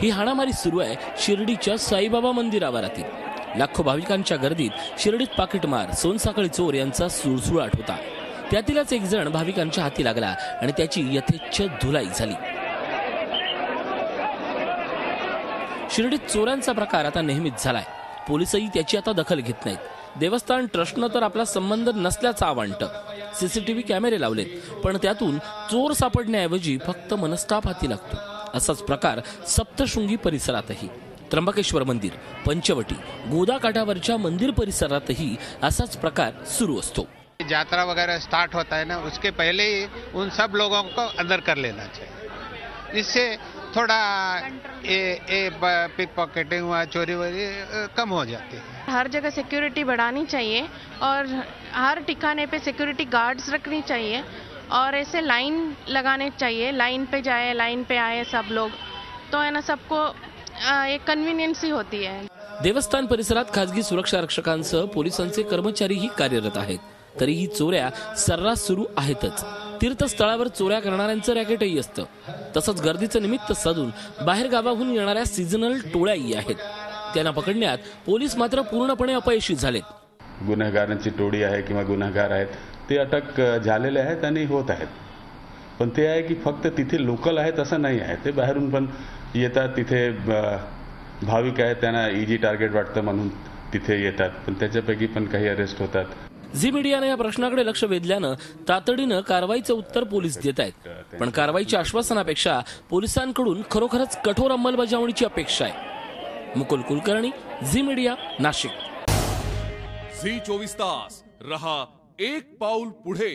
ही हाणामारी सुरू आहे शिर्डीच्या साईबाबा मंदिर आवारातील। लाखो भाविकांच्या गर्दीत शिर्डीत पाकिटमार, सोनसाखळी चोर यांचा सुळसुळाट होता। त्यातीलच एक जण भाविकांच्या हाती लागला आणि त्याची यथेच्छ धुलाई झाली। शिर्डीत चोऱ्यांचा प्रकार आता नेहमीच झालाय। पोलिसही त्याची आता दखल घेत नाहीत। देवस्थान ट्रस्टनं तर आपला संबंध नसल्याचं आवांतं। सीसीटीव्ही कॅमेरे लावलेत, पण त्यातून चोर सापडण्याऐवजी फक्त मनस्ताप हाती लागतो। असाच प्रकार सप्तशृंगी परिसरातही, त्र्यंबकेश्वर मंदिर, पंचवटी, गोदा काठावरच्या मंदिर परिसरातही असाच प्रकार सुरू असतो। यात्रा वगैरह स्टार्ट होता है ना, उसके पहले ही उन सब लोगों को अंदर कर लेना चाहिए। इससे थोड़ा पिक पॉकेटिंग व चोरी वोरी कम हो जाती है। हर जगह सिक्योरिटी बढ़ानी चाहिए और हर ठिकाने पे सिक्योरिटी गार्ड्स रखनी चाहिए और ऐसे लाइन लगाने चाहिए। लाइन पे जाए, लाइन पे आए सब लोग, तो है ना, सबको एक कन्व्हिनियन्स ही होती है। देवस्थान परिसरात खासगी सुरक्षा रक्षकांसह पोलिसांचे कर्मचारीही कार्यरत आहेत, तरीही चोऱ्या सर्रास सुरू आहेतच। तीर्थस्थळावर चोऱ्या करणाऱ्यांचं रॅकेटही असतं। तसंच गर्दीचं निमित्त साधून बाहेर गावाहून येणाऱ्या सीझनल टोळ्याही आहेत। त्यांना पकडण्यात पोलीस मात्र पूर्णपणे अपयशी झालेत। गुन्हेगारांची टोळी आहे किंवा गुन्हेगार आहेत ते अटक झालेले आहेत आणि होत आहेत, पण ते आहे की फक्त तिथे लोकल आहेत असं नाही आहे। ते बाहेरून पण येतात, तिथे भाविक आहेत त्यांना इजी टार्गेट वाटतं म्हणून तिथे येतात, पण त्याच्यापैकी पण काही अरेस्ट होतात। झी मीडियाने या प्रश्नाकडे लक्ष वेधल्यानं तातडीनं कारवाईचं उत्तर पोलीस देत आहेत, पण कारवाईच्या आश्वासनापेक्षा पोलिसांकडून खरोखरच कठोर अंमलबजावणीची अपेक्षा आहे। मुकुल कुलकर्णी, झी मीडिया, नाशिक। झी 24 तास रहा एक पाऊल पुढे।